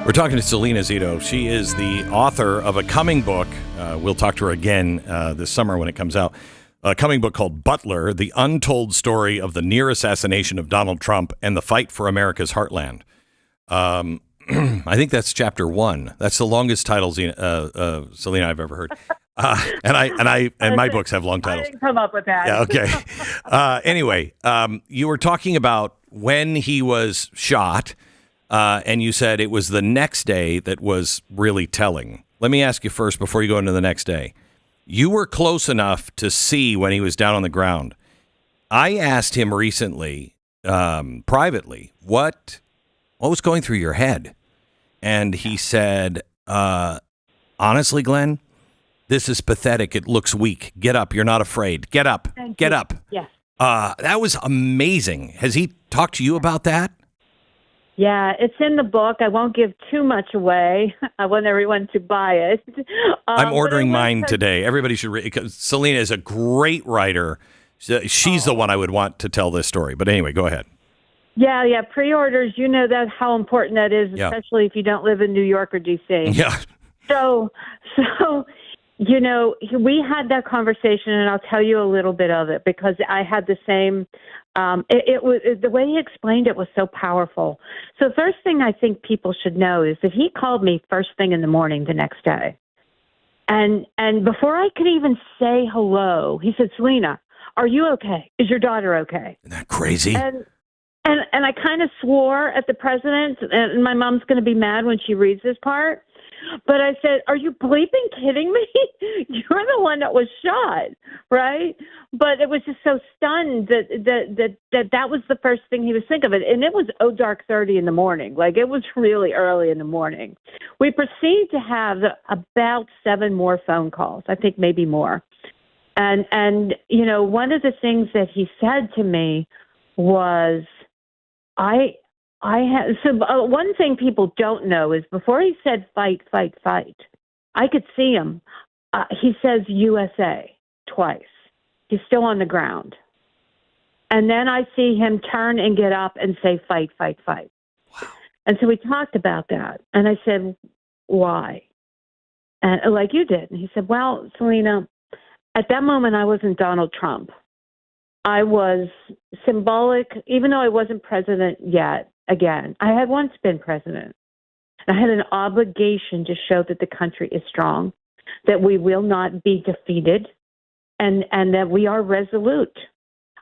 We're talking to Salena Zito. She is the author of a coming book. We'll talk to her again this summer when it comes out. A coming book called Butler, The Untold Story of the Near Assassination of Donald Trump and the Fight for America's Heartland. I think that's chapter 1. That's the longest title, Salena, I've ever heard. And my books have long titles. I didn't come up with that. Yeah, okay. Anyway, you were talking about when he was shot, and you said it was the next day that was really telling. Let me ask you first, before you go into the next day. You were close enough to see when he was down on the ground. I asked him recently, privately, what was going through your head? And he said, honestly, Glenn, this is pathetic. It looks weak. Get up. You're not afraid. Get up. Get up. Yes. That was amazing. Has he talked to you about that? Yeah, it's in the book. I won't give too much away. I want everyone to buy it. I'm ordering mine today. Everybody should read, because Salena is a great writer. She's the one I would want to tell this story. But anyway, go ahead. Yeah. Pre-orders, you know that how important that is, especially if you don't live in New York or D.C. Yeah. So, you know, we had that conversation, and I'll tell you a little bit of it because I had the same. It was the way he explained it was so powerful. So, first thing I think people should know is that he called me first thing in the morning the next day, and before I could even say hello, he said, "Salena, are you okay? Is your daughter okay?" Isn't that crazy? And I kind of swore at the president, and my mom's going to be mad when she reads this part. But I said, "Are you bleeping kidding me? You're the one that was shot, right?" But it was just so stunned that was the first thing he was thinking of it, and it was dark 30 in the morning, like it was really early in the morning. We proceeded to have about 7 more phone calls, I think maybe more, and you know, one of the things that he said to me was, one thing people don't know is before he said fight, fight, fight, I could see him. He says USA twice. He's still on the ground. And then I see him turn and get up and say fight, fight, fight. Wow. And so we talked about that. And I said, why? And like you did. And he said, well, Salena, at that moment I wasn't Donald Trump. I was symbolic, even though I wasn't president yet. Again, I had once been president. I had an obligation to show that the country is strong, that we will not be defeated, and that we are resolute.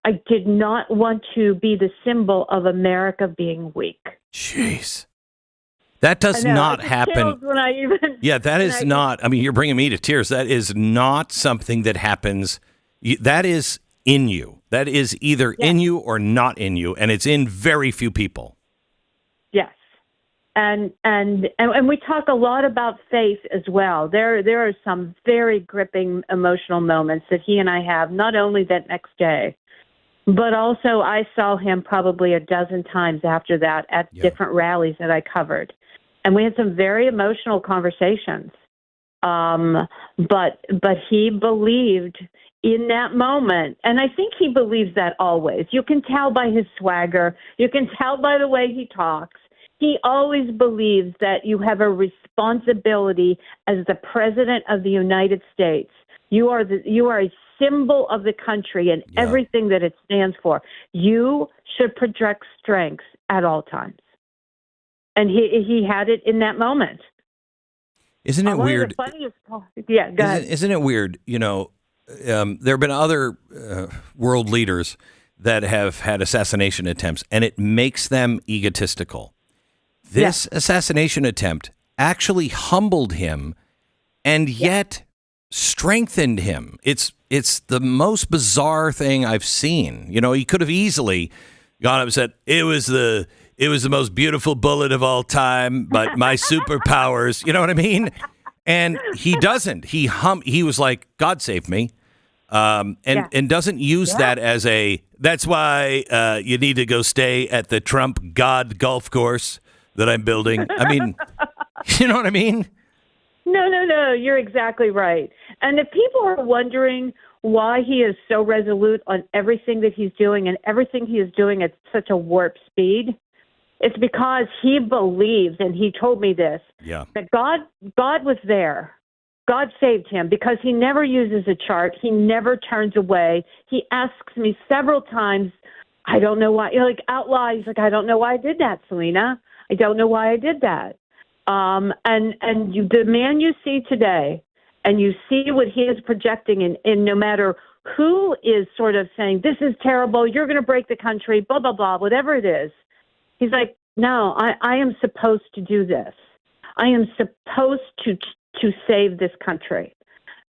I did not want to be the symbol of America being weak. Jeez. That does not happen. That is not, I mean, you're bringing me to tears. That is not something that happens. That is in you. That is either in you or not in you, and it's in very few people. Yes, and we talk a lot about faith as well. There are some very gripping emotional moments that he and I have, not only that next day, but also I saw him probably a dozen times after that at different rallies that I covered, and we had some very emotional conversations. But he believed in that moment, and I think he believes that always. You can tell by his swagger. You can tell by the way he talks. He always believes that you have a responsibility as the president of the United States. You are a symbol of the country and everything that it stands for. You should project strength at all times, and he had it in that moment. Isn't it weird? Go ahead. Isn't it weird? You know, there have been other world leaders that have had assassination attempts, and it makes them egotistical. This assassination attempt actually humbled him and yet strengthened him. It's the most bizarre thing I've seen. You know, he could have easily gone up and said, it was the most beautiful bullet of all time, but my superpowers, you know what I mean? And he doesn't. He was like, God save me. And doesn't use that as that's why you need to go stay at the Trump God golf course that I'm building. I mean, you know what I mean? No, you're exactly right. And if people are wondering why he is so resolute on everything that he's doing and everything he is doing at such a warp speed, It's because he believes, and he told me this, that God was there. God saved him because he never uses a chart. He never turns away. He asks me several times, I don't know why, out loud, he's like, I don't know why I did that, Salena. I don't know why I did that. The man you see today, and you see what he is projecting, and no matter who is sort of saying, this is terrible, you're going to break the country, blah, blah, blah, whatever it is, he's like, no, I am supposed to do this. I am supposed to save this country.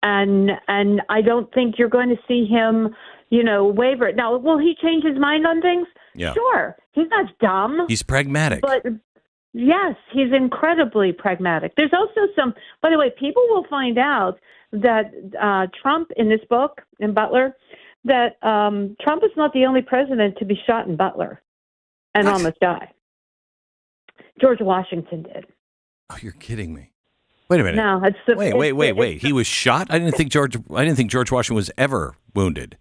And I don't think you're going to see him, waver. Now, will he change his mind on things? Yeah. Sure. He's not dumb. He's pragmatic. But yes, he's incredibly pragmatic. There's also by the way, people will find out that Trump, in this book, in Butler, that Trump is not the only president to be shot in Butler and almost die. George Washington did. Oh, you're kidding me. Wait a minute. No, wait. He was shot? I didn't think George Washington was ever wounded.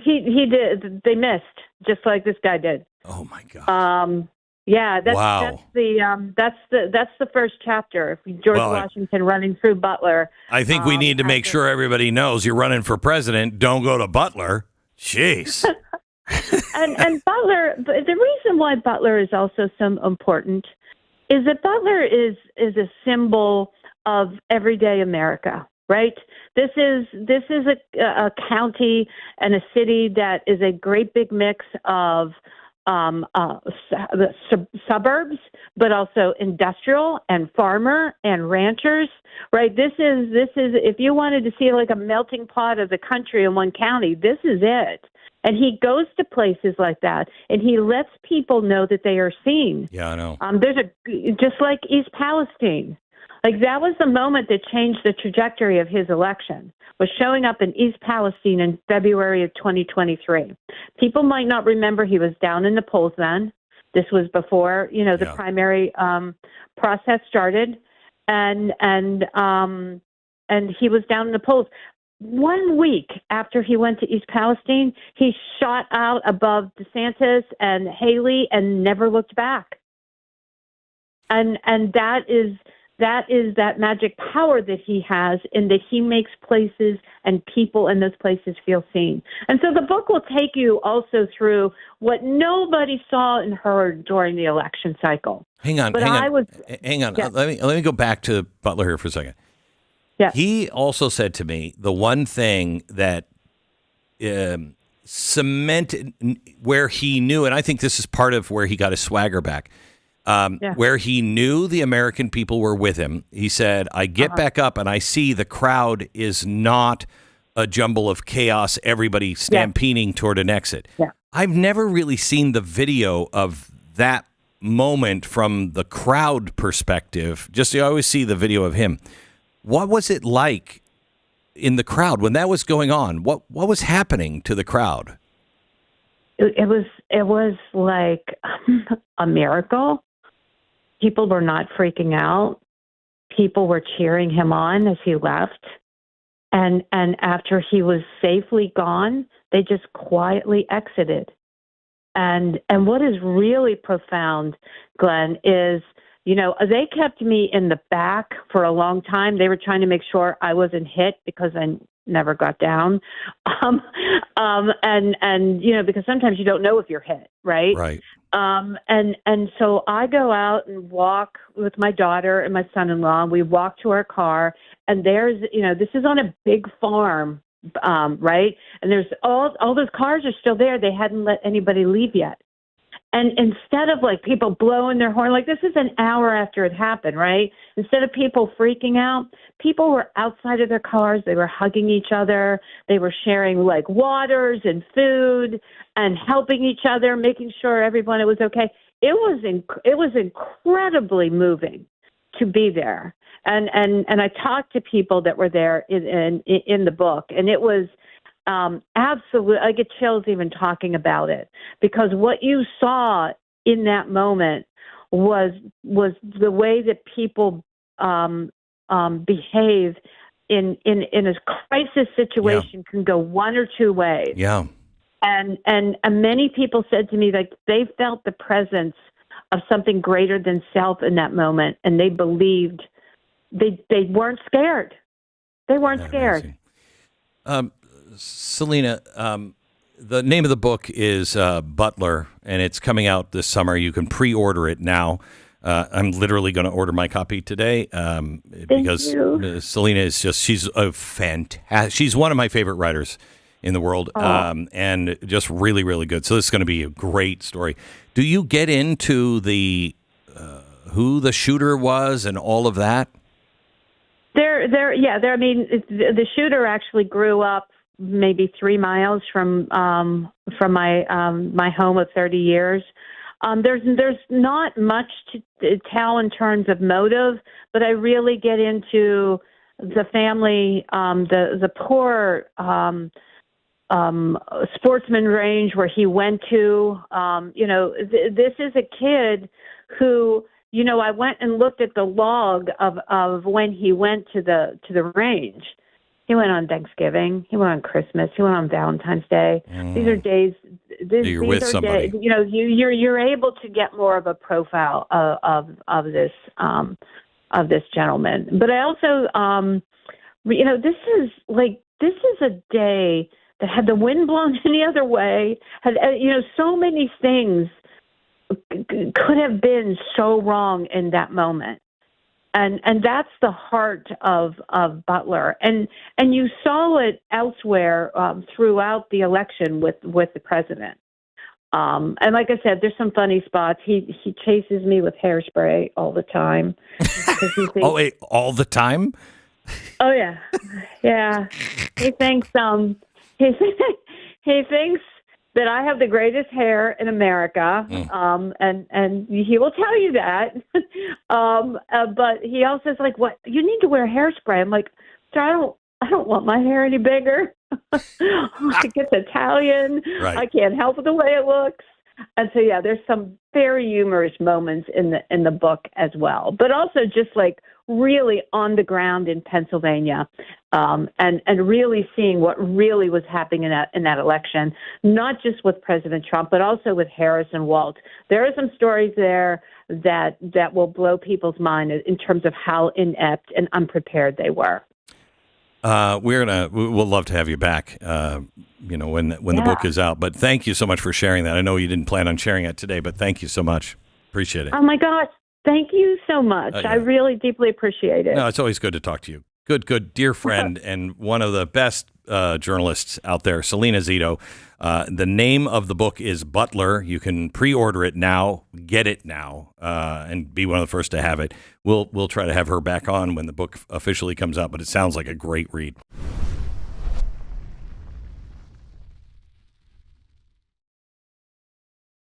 He did. They missed, just like this guy did. Oh my God. Yeah, wow. That's the first chapter. George Washington running through Butler. I think we need to make sure everybody knows you're running for president. Don't go to Butler. Jeez. and Butler. The reason why Butler is also so important is that Butler is a symbol of everyday America. Right. This is a county and a city that is a great big mix of the suburbs, but also industrial and farmer and ranchers, right? This is if you wanted to see like a melting pot of the country in one county, this is it. And he goes to places like that, and he lets people know that they are seen. Yeah, I know. Just like East Palestine. Like that was the moment that changed the trajectory of his election, was showing up in East Palestine in February of 2023. People might not remember he was down in the polls then. This was before, the primary process started, and he was down in the polls. 1 week after he went to East Palestine, he shot out above DeSantis and Haley and never looked back. And that is that magic power that he has, in that he makes places and people in those places feel seen. And so the book will take you also through what nobody saw and heard during the election cycle. Hang on. Yeah. Let me go back to Butler here for a second. Yeah. He also said to me the one thing that cemented where he knew, and I think this is part of where he got his swagger back, where he knew the American people were with him. He said, I get back up and I see the crowd is not a jumble of chaos, everybody stampeding toward an exit. Yeah. I've never really seen the video of that moment from the crowd perspective. Just, I always see the video of him. What was it like in the crowd when that was going on? What was happening to the crowd? It was like a miracle. People were not freaking out. People were cheering him on as he left. And after he was safely gone, they just quietly exited. And what is really profound, Glenn, is, they kept me in the back for a long time. They were trying to make sure I wasn't hit because I never got down. Because sometimes you don't know if you're hit, right? Right. And so I go out and walk with my daughter and my son-in-law. We walk to our car, and there's, this is on a big farm, right? And there's all those cars are still there. They hadn't let anybody leave yet. And instead of like people blowing their horn, like this is an hour after it happened, right? Instead of people freaking out, people were outside of their cars. They were hugging each other. They were sharing like waters and food and helping each other, making sure everyone was okay. It was incredibly moving to be there. And I talked to people that were there in the book, and it was absolutely, I get chills even talking about it, because what you saw in that moment was the way that people behave in a crisis situation can go one or two ways. Yeah. And many people said to me, like, they felt the presence of something greater than self in that moment, and they believed they weren't scared. They weren't scared. Salena, the name of the book is Butler, and it's coming out this summer. You can pre-order it now. I'm literally going to order my copy today because Salena is she's a fantastic, she's one of my favorite writers in the world, and just really, really good. So this is going to be a great story. Do you get into the who the shooter was and all of that? I mean, the shooter actually grew up maybe 3 miles from my home of 30 years. There's not much to tell in terms of motive, but I really get into the family, the poor sportsman range where he went to. This is a kid who, I went and looked at the log of when he went to the range. He went on Thanksgiving. He went on Christmas. He went on Valentine's Day. These are days. You're with somebody. Days, you're able to get more of a profile of this gentleman. But I also, this is a day that had the wind blown any other way. Had so many things could have been so wrong in that moment. And that's the heart of Butler. And you saw it elsewhere throughout the election with the president. And like I said, there's some funny spots. He chases me with hairspray all the time. Oh, wait, all the time? Oh, yeah. Yeah. He thinks he thinks that I have the greatest hair in America, and he will tell you that. But he also is like, "What? You need to wear hairspray." I'm like, "Sir, I don't want my hair any bigger. It's Italian. Right. I can't help the way it looks." And so, yeah, there's some very humorous moments in the book as well, but also just like really on the ground in Pennsylvania, and really seeing what really was happening in that election, not just with President Trump, but also with Harris and Walt. There are some stories there that will blow people's mind in terms of how inept and unprepared they were. We'll love to have you back, when the book is out. But thank you so much for sharing that. I know you didn't plan on sharing it today, but thank you so much. Appreciate it. Oh my gosh. Thank you so much. I really deeply appreciate it. No, it's always good to talk to you. Good, dear friend, and one of the best journalists out there, Salena Zito. The name of the book is Butler. You can pre-order it now, get it now, and be one of the first to have it. We'll try to have her back on when the book officially comes out, but it sounds like a great read.